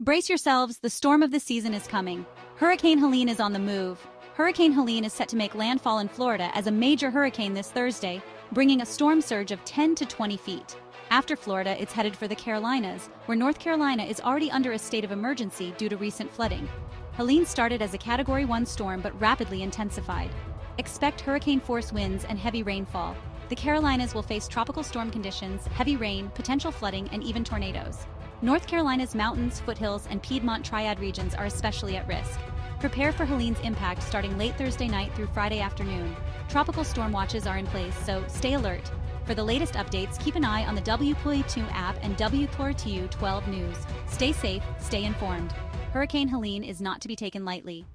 Brace yourselves, the storm of the season is coming. Hurricane Helene is on the move. Hurricane Helene is set to make landfall in Florida as a major hurricane this Thursday, bringing a storm surge of 10 to 20 feet. After Florida, it's headed for the Carolinas, where North Carolina is already under a state of emergency due to recent flooding. Helene started as a Category 1 storm but rapidly intensified. Expect hurricane-force winds and heavy rainfall. The Carolinas will face tropical storm conditions, heavy rain, potential flooding, and even tornadoes. North Carolina's mountains, foothills, and Piedmont Triad regions are especially at risk. Prepare for Helene's impact starting late Thursday night through Friday afternoon. Tropical storm watches are in place, so stay alert. For the latest updates, keep an eye on the WPOA2 app and WPOA2 12 News. Stay safe, stay informed. Hurricane Helene is not to be taken lightly.